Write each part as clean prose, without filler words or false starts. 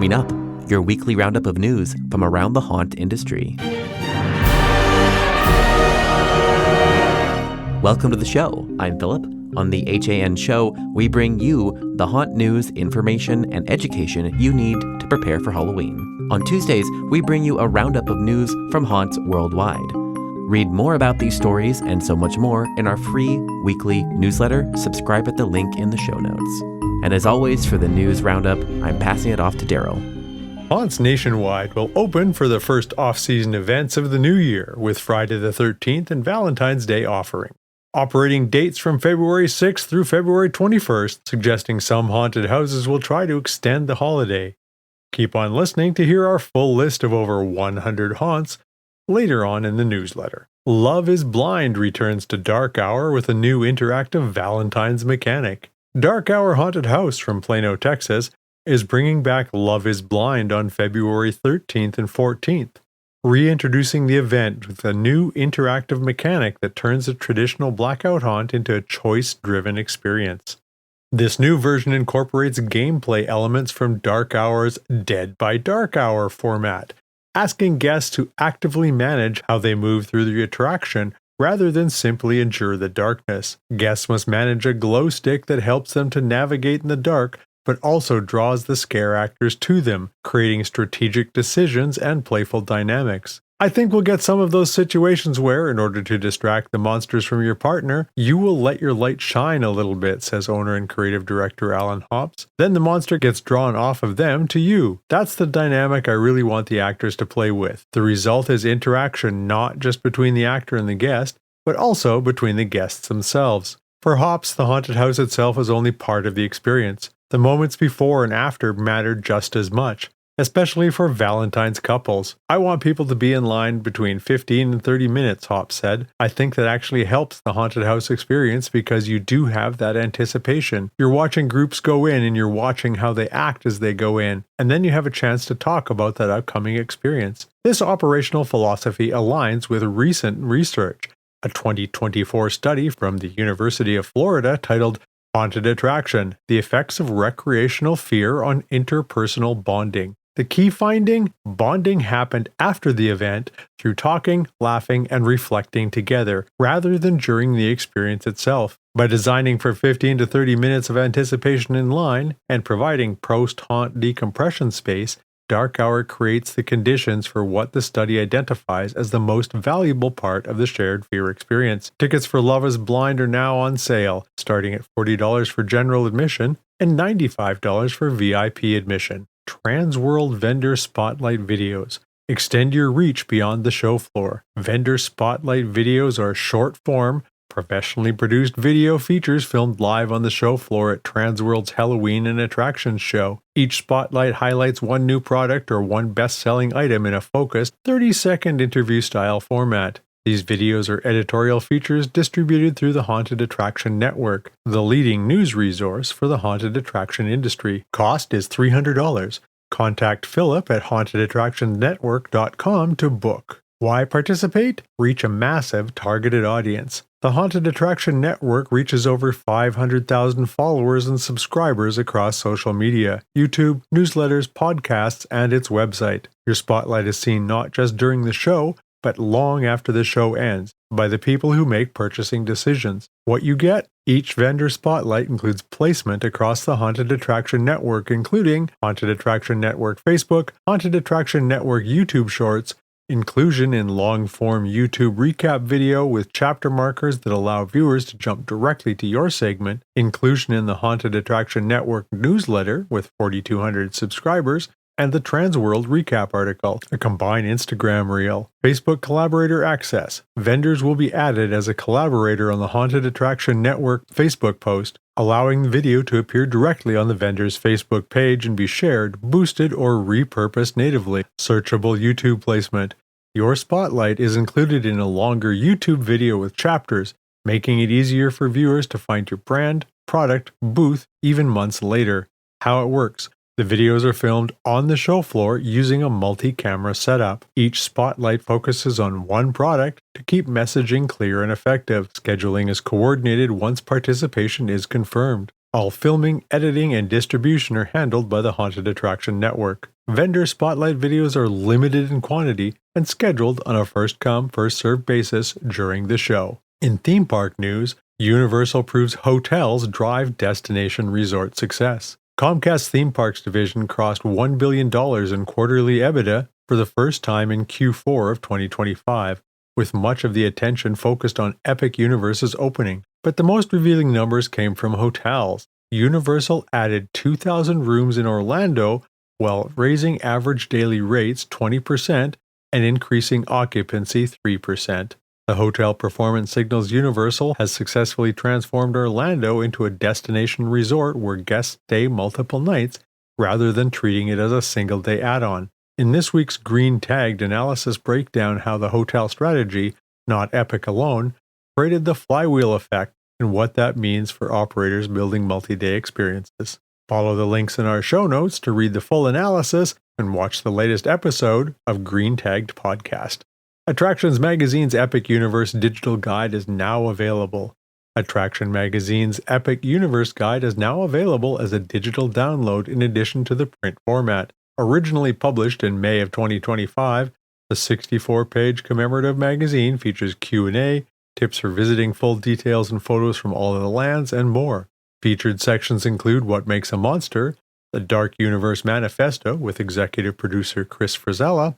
Coming up, your weekly roundup of news from around the haunt industry. Welcome to the show. I'm Philip. On the HAN show, we bring you the haunt news, information, and education you need to prepare for Halloween. On Tuesdays, we bring you a roundup of news from haunts worldwide. Read more about these stories and so much more in our free weekly newsletter. Subscribe at the link in the show notes. And as always, for the news roundup, I'm passing it off to Daryl. Haunts nationwide will open for the first off-season events of the new year with Friday the 13th and Valentine's Day offering. Operating dates from February 6th through February 21st, suggesting some haunted houses will try to extend the holiday. Keep on listening to hear our full list of over 100 haunts later on in the newsletter. Love is Blind returns to Dark Hour with a new interactive Valentine's mechanic. Dark Hour Haunted House from Plano, Texas, is bringing back Love is Blind on February 13th and 14th, reintroducing the event with a new interactive mechanic that turns a traditional Blackout haunt into a choice-driven experience. This new version incorporates gameplay elements from Dark Hour's Dead by Dark Hour format, asking guests to actively manage how they move through the attraction rather than simply endure the darkness. Guests must manage a glow stick that helps them to navigate in the dark, but also draws the scare actors to them, creating strategic decisions and playful dynamics. I think we'll get some of those situations where, in order to distract the monsters from your partner, you will let your light shine a little bit, says owner and creative director Alan Hops. Then the monster gets drawn off of them to you. That's the dynamic I really want the actors to play with. The result is interaction not just between the actor and the guest, but also between the guests themselves. For Hops, the haunted house itself is only part of the experience. The moments before and after matter just as much, especially for Valentine's couples. I want people to be in line between 15 and 30 minutes, Hops said. I think that actually helps the haunted house experience because you do have that anticipation. You're watching groups go in and you're watching how they act as they go in, and then you have a chance to talk about that upcoming experience. This operational philosophy aligns with recent research. A 2024 study from the University of Florida titled Haunted Attraction: The Effects of Recreational Fear on Interpersonal Bonding. The key finding? Bonding happened after the event through talking, laughing, and reflecting together, rather than during the experience itself. By designing for 15 to 30 minutes of anticipation in line and providing post-haunt decompression space, Dark Hour creates the conditions for what the study identifies as the most valuable part of the shared fear experience. Tickets for Love is Blind are now on sale, starting at $40 for general admission and $95 for VIP admission. Transworld Vendor Spotlight Videos. Extend your reach beyond the show floor. Vendor Spotlight videos are short form, professionally produced video features filmed live on the show floor at Transworld's Halloween and Attractions show. Each spotlight highlights one new product or one best-selling item in a focused, 30-second interview-style format. These videos are editorial features distributed through the Haunted Attraction Network, the leading news resource for the haunted attraction industry. Cost is $300. Contact Philip at hauntedattractionnetwork.com to book. Why participate? Reach a massive targeted audience. The Haunted Attraction Network reaches over 500,000 followers and subscribers across social media, YouTube, newsletters, podcasts, and its website. Your spotlight is seen not just during the show, but long after the show ends, by the people who make purchasing decisions. What you get? Each vendor spotlight includes placement across the Haunted Attraction Network, including Haunted Attraction Network Facebook, Haunted Attraction Network YouTube Shorts, inclusion in long-form YouTube recap video with chapter markers that allow viewers to jump directly to your segment, inclusion in the Haunted Attraction Network newsletter with 4,200 subscribers, and the Transworld recap article, a combined Instagram reel. Facebook collaborator access. Vendors will be added as a collaborator on the Haunted Attraction Network Facebook post, allowing the video to appear directly on the vendor's Facebook page and be shared, boosted, or repurposed natively. Searchable YouTube placement. Your spotlight is included in a longer YouTube video with chapters, making it easier for viewers to find your brand, product, booth, even months later. How it works. The videos are filmed on the show floor using a multi-camera setup. Each spotlight focuses on one product to keep messaging clear and effective. Scheduling is coordinated once participation is confirmed. All filming, editing, and distribution are handled by the Haunted Attraction Network. Vendor spotlight videos are limited in quantity and scheduled on a first-come, first-served basis during the show. In theme park news, Universal proves hotels drive destination resort success. Comcast's theme parks division crossed $1 billion in quarterly EBITDA for the first time in Q4 of 2025, with much of the attention focused on Epic Universe's opening. But the most revealing numbers came from hotels. Universal added 2,000 rooms in Orlando while raising average daily rates 20% and increasing occupancy 3%. The hotel performance signals Universal has successfully transformed Orlando into a destination resort where guests stay multiple nights rather than treating it as a single-day add-on. In this week's Green Tagged analysis break down how the hotel strategy, not Epic alone, created the flywheel effect and what that means for operators building multi-day experiences. Follow the links in our show notes to read the full analysis and watch the latest episode of Green Tagged Podcast. Attractions Magazine's Epic Universe Digital Guide is now available. Attraction Magazine's Epic Universe Guide is now available as a digital download in addition to the print format. Originally published in May of 2025, the 64-page commemorative magazine features Q&A, tips for visiting, full details and photos from all of the lands, and more. Featured sections include What Makes a Monster, the Dark Universe Manifesto with executive producer Chris Frizella,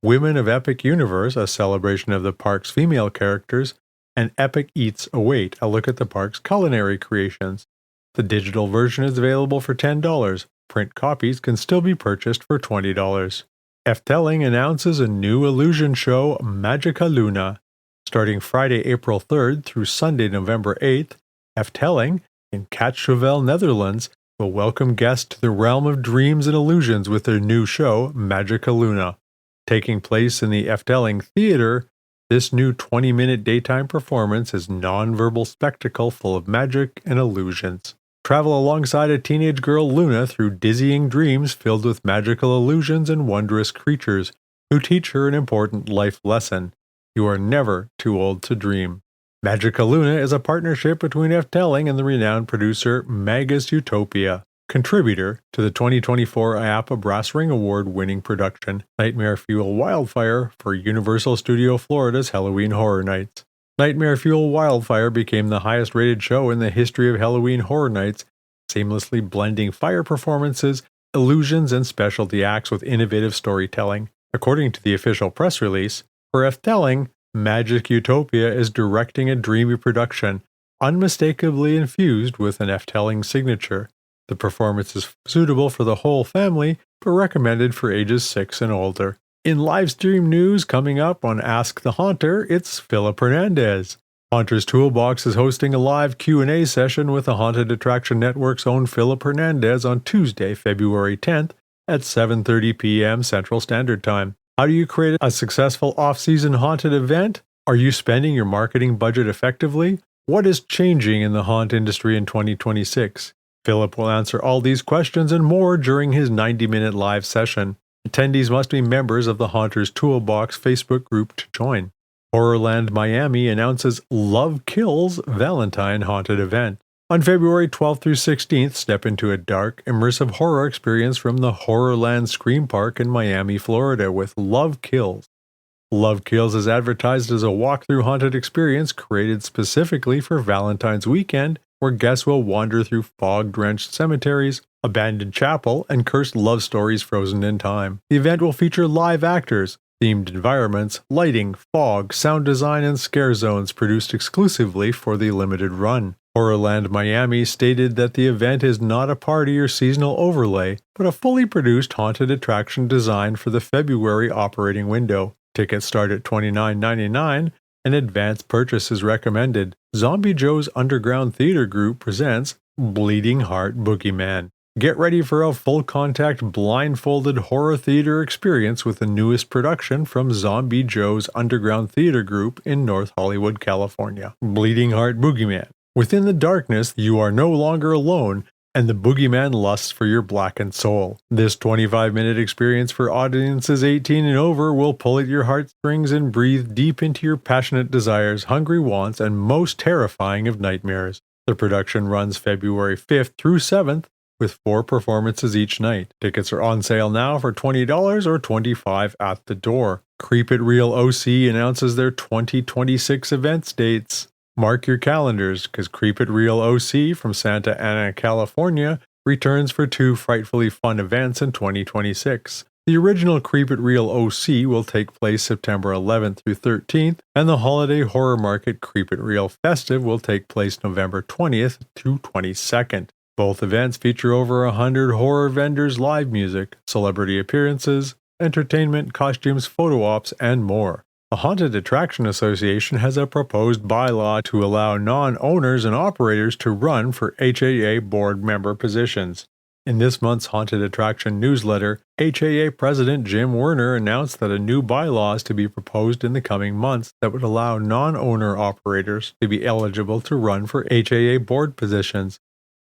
Women of Epic Universe, a celebration of the park's female characters, and Epic Eats Await, a look at the park's culinary creations. The digital version is available for $10. Print copies can still be purchased for $20. Efteling announces a new illusion show, Magica Luna. Starting Friday, April 3rd through Sunday, November 8th, Efteling, in Kaatsheuvel, Netherlands, will welcome guests to the realm of dreams and illusions with their new show, Magica Luna. Taking place in the Efteling Theatre, this new 20-minute daytime performance is non-verbal spectacle full of magic and illusions. Travel alongside a teenage girl Luna through dizzying dreams filled with magical illusions and wondrous creatures who teach her an important life lesson. You are never too old to dream. Magica Luna is a partnership between Efteling and the renowned producer Magus Utopia, contributor to the 2024 IAAPA Brass Ring Award-winning production Nightmare Fuel Wildfire for Universal Studio Florida's Halloween Horror Nights. Nightmare Fuel Wildfire became the highest-rated show in the history of Halloween Horror Nights, seamlessly blending fire performances, illusions, and specialty acts with innovative storytelling. According to the official press release, for Efteling, Magic Utopia is directing a dreamy production, unmistakably infused with an Efteling signature. The performance is suitable for the whole family, but recommended for ages 6 and older. In live stream news coming up on Ask the Haunter, it's Philip Hernandez. Haunter's Toolbox is hosting a live Q&A session with the Haunted Attraction Network's own Philip Hernandez on Tuesday, February 10th at 7:30 p.m. Central Standard Time. How do you create a successful off-season haunted event? Are you spending your marketing budget effectively? What is changing in the haunt industry in 2026? Philip will answer all these questions and more during his 90-minute live session. Attendees must be members of the Haunter's Toolbox Facebook group to join. Horrorland Miami announces Love Kills Valentine Haunted Event. On February 12th through 16th, step into a dark, immersive horror experience from the Horrorland Scream Park in Miami, Florida with Love Kills. Love Kills is advertised as a walk-through haunted experience created specifically for Valentine's weekend, where guests will wander through fog-drenched cemeteries, abandoned chapel, and cursed love stories frozen in time. The event will feature live actors, themed environments, lighting, fog, sound design, and scare zones produced exclusively for the limited run. Horrorland Miami stated that the event is not a party or seasonal overlay, but a fully produced haunted attraction designed for the February operating window. Tickets start at $29.99, and advance purchase is recommended. Zombie Joe's Underground Theater Group presents Bleeding Heart Boogeyman. Get ready for a full-contact, blindfolded horror theater experience with the newest production from Zombie Joe's Underground Theater Group in North Hollywood, California. Bleeding Heart Boogeyman. Within the darkness, you are no longer alone, and the boogeyman lusts for your blackened soul. This 25-minute experience for audiences 18 and over will pull at your heartstrings and breathe deep into your passionate desires, hungry wants, and most terrifying of nightmares. The production runs February 5th through 7th, with 4 performances each night. Tickets are on sale now for $20 or $25 at the door. Creep It Real OC announces their 2026 events dates. Mark your calendars, because Creep It Real OC from Santa Ana, California returns for 2 frightfully fun events in 2026. The original Creep It Real OC will take place September 11th through 13th, and the Holiday Horror Market Creep It Real Festive will take place November 20th to 22nd. Both events feature over 100 horror vendors, live music, celebrity appearances, entertainment, costumes, photo ops, and more. The Haunted Attraction Association has a proposed bylaw to allow non-owners and operators to run for HAA board member positions. In this month's Haunted Attraction newsletter, HAA President Jim Werner announced that a new bylaw is to be proposed in the coming months that would allow non-owner operators to be eligible to run for HAA board positions.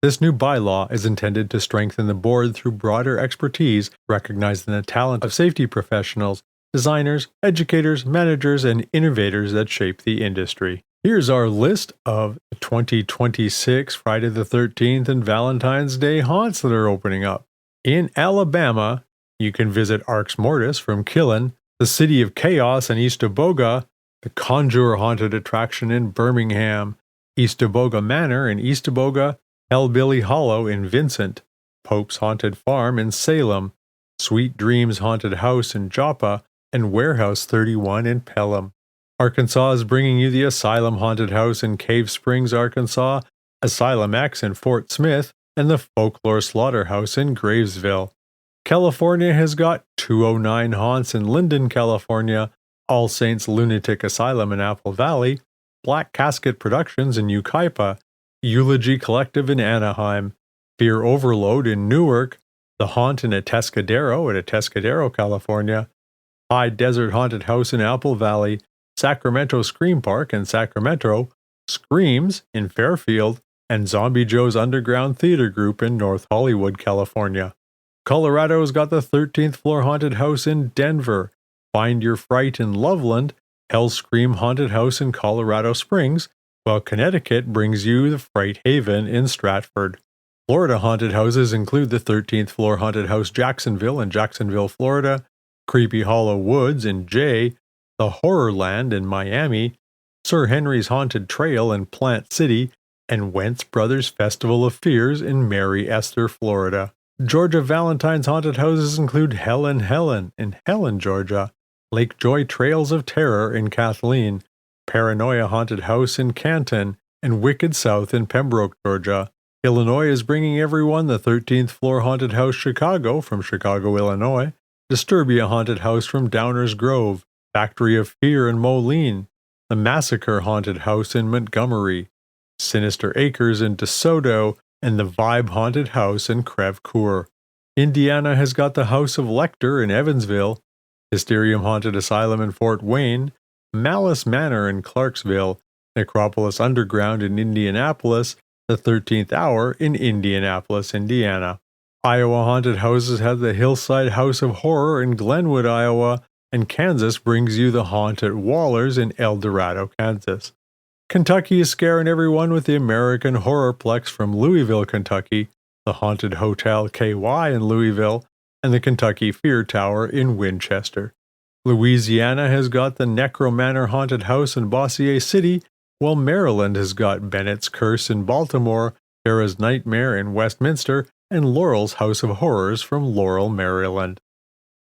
This new bylaw is intended to strengthen the board through broader expertise, recognizing the talent of safety professionals, designers, educators, managers, and innovators that shape the industry. Here's our list of 2026 Friday the 13th and Valentine's Day haunts that are opening up. In Alabama, you can visit Arx Mortis from Killen, the City of Chaos in Eastoboga, the Conjure Haunted Attraction in Birmingham, Eastoboga Manor in Eastoboga, Hellbilly Hollow in Vincent, Pope's Haunted Farm in Salem, Sweet Dreams Haunted House in Joppa, and Warehouse 31 in Pelham. Arkansas is bringing you the Asylum Haunted House in Cave Springs, Arkansas, Asylum X in Fort Smith, and the Folklore Slaughterhouse in Gravesville. California has got 209 haunts in Linden, California, All Saints Lunatic Asylum in Apple Valley, Black Casket Productions in Yucaipa, Eulogy Collective in Anaheim, Fear Overload in Newark, The Haunt in Atascadero at Atascadero, California, High Desert Haunted House in Apple Valley, Sacramento Scream Park in Sacramento, Screams in Fairfield, and Zombie Joe's Underground Theater Group in North Hollywood, California. Colorado's got the 13th Floor Haunted House in Denver, Find Your Fright in Loveland, Hell's Scream Haunted House in Colorado Springs, while Connecticut brings you the Fright Haven in Stratford. Florida haunted houses include the 13th Floor Haunted House Jacksonville in Jacksonville, Florida, Creepy Hollow Woods in Jay, the Horrorland in Miami, Sir Henry's Haunted Trail in Plant City, and Wentz Brothers Festival of Fears in Mary Esther, Florida. Georgia Valentine's haunted houses include Helen in Helen, Georgia, Lake Joy Trails of Terror in Kathleen, Paranoia Haunted House in Canton, and Wicked South in Pembroke, Georgia. Illinois is bringing everyone the 13th Floor Haunted House Chicago from Chicago, Illinois, Disturbia Haunted House from Downers Grove, Factory of Fear in Moline, the Massacre Haunted House in Montgomery, Sinister Acres in DeSoto, and the Vibe Haunted House in Crèvecoeur. Indiana has got the House of Lecter in Evansville, Hysterium Haunted Asylum in Fort Wayne, Malice Manor in Clarksville, Necropolis Underground in Indianapolis, the 13th Hour in Indianapolis, Indiana. Iowa Haunted Houses have the Hillside House of Horror in Glenwood, Iowa, and Kansas brings you the Haunted Wallers in El Dorado, Kansas. Kentucky is scaring everyone with the American Horrorplex from Louisville, Kentucky, the Haunted Hotel KY in Louisville, and the Kentucky Fear Tower in Winchester. Louisiana has got the Necro Manor Haunted House in Bossier City, while Maryland has got Bennett's Curse in Baltimore, Tara's Nightmare in Westminster, and Laurel's House of Horrors from Laurel, Maryland.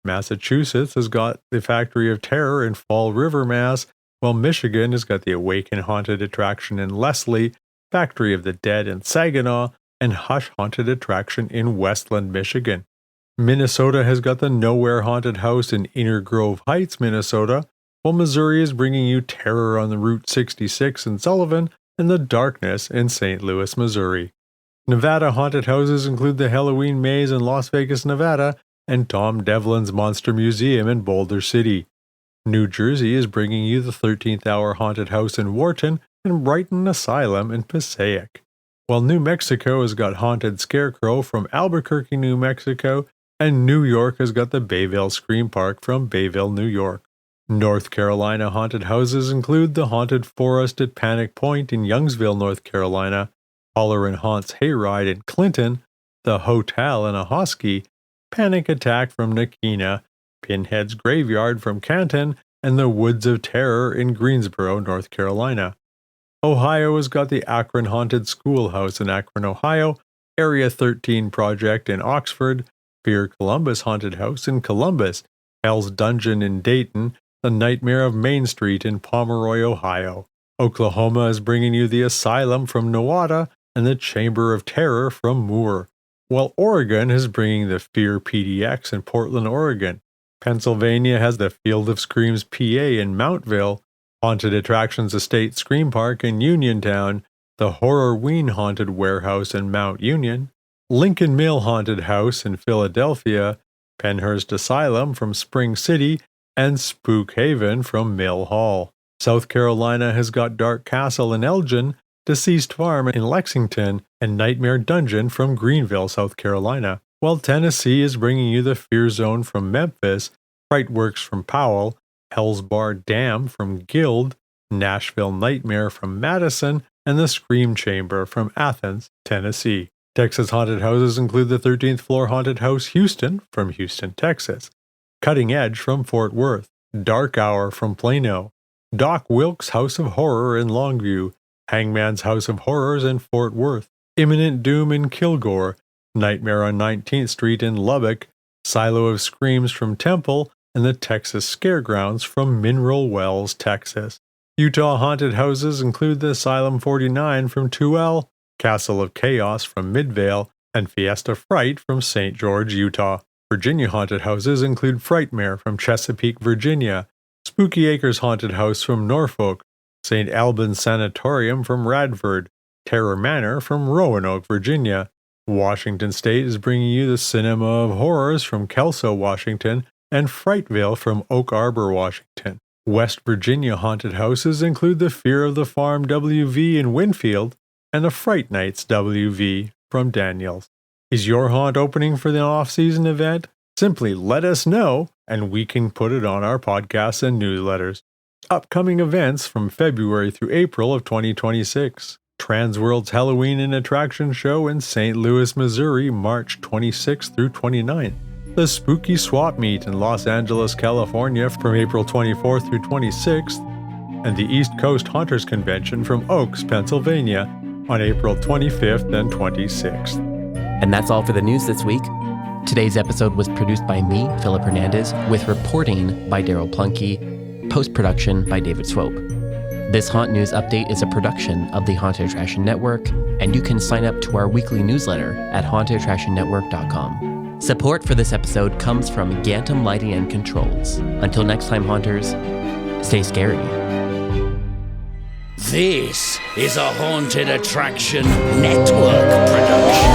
Massachusetts has got the Factory of Terror in Fall River, Mass., while Michigan has got the Awaken Haunted Attraction in Leslie, Factory of the Dead in Saginaw, and Hush Haunted Attraction in Westland, Michigan. Minnesota has got the Nowhere Haunted House in Inner Grove Heights, Minnesota, while Missouri is bringing you Terror on the Route 66 in Sullivan and The Darkness in St. Louis, Missouri. Nevada haunted houses include the Halloween Maze in Las Vegas, Nevada, and Tom Devlin's Monster Museum in Boulder City. New Jersey is bringing you the 13th Hour Haunted House in Wharton and Brighton Asylum in Passaic, while New Mexico has got Haunted Scarecrow from Albuquerque, New Mexico, and New York has got the Bayville Scream Park from Bayville, New York. North Carolina haunted houses include the Haunted Forest at Panic Point in Youngsville, North Carolina, Holler and Haunt's Hayride in Clinton, The Hotel in Ahoskie, Panic Attack from Nakina, Pinhead's Graveyard from Canton, and The Woods of Terror in Greensboro, North Carolina. Ohio has got the Akron Haunted Schoolhouse in Akron, Ohio, Area 13 Project in Oxford, Fear Columbus Haunted House in Columbus, Hell's Dungeon in Dayton, The Nightmare of Main Street in Pomeroy, Ohio. Oklahoma is bringing you the Asylum from Nowata and the Chamber of Terror from Moore, while Oregon is bringing the Fear PDX in Portland, Oregon. Pennsylvania has the Field of Screams PA in Mountville, Haunted Attractions Estate Scream Park in Uniontown, the Horrorween Haunted Warehouse in Mount Union, Lincoln Mill Haunted House in Philadelphia, Penhurst Asylum from Spring City, and Spook Haven from Mill Hall. South Carolina has got Dark Castle in Elgin, Deceased Farm in Lexington, and Nightmare Dungeon from Greenville, South Carolina, while Tennessee is bringing you the Fear Zone from Memphis, Frightworks from Powell, Hell's Bar Dam from Guild, Nashville Nightmare from Madison, and the Scream Chamber from Athens, Tennessee. Texas haunted houses include the 13th Floor Haunted House Houston from Houston, Texas, Cutting Edge from Fort Worth, Dark Hour from Plano, Doc Wilkes' House of Horror in Longview, Hangman's House of Horrors in Fort Worth, Imminent Doom in Kilgore, Nightmare on 19th Street in Lubbock, Silo of Screams from Temple, and the Texas Scaregrounds from Mineral Wells, Texas. Utah haunted houses include the Asylum 49 from Tooele, Castle of Chaos from Midvale, and Fiesta Fright from St. George, Utah. Virginia haunted houses include Frightmare from Chesapeake, Virginia, Spooky Acres Haunted House from Norfolk, St. Albans Sanatorium from Radford, Terror Manor from Roanoke, Virginia. Washington State is bringing you the Cinema of Horrors from Kelso, Washington, and Frightville from Oak Arbor, Washington. West Virginia haunted houses include the Fear of the Farm WV in Winfield and the Fright Nights WV from Daniels. Is your haunt opening for the off-season event? Simply let us know and we can put it on our podcasts and newsletters. Upcoming events from February through April of 2026. Transworld's Halloween and Attraction Show in St. Louis, Missouri, March 26th through 29th. The Spooky Swap Meet in Los Angeles, California from April 24th through 26th, and the East Coast Haunters Convention from Oaks, Pennsylvania on April 25th and 26th. And that's all for the news this week. Today's episode was produced by me, Philip Hernandez, with reporting by Daryl Plunkey, post-production by David Swope. This Haunt News Update is a production of the Haunted Attraction Network, and you can sign up to our weekly newsletter at hauntedattractionnetwork.com. Support for this episode comes from Gantom Lighting and Controls. Until next time, haunters, stay scary. This is a Haunted Attraction Network production.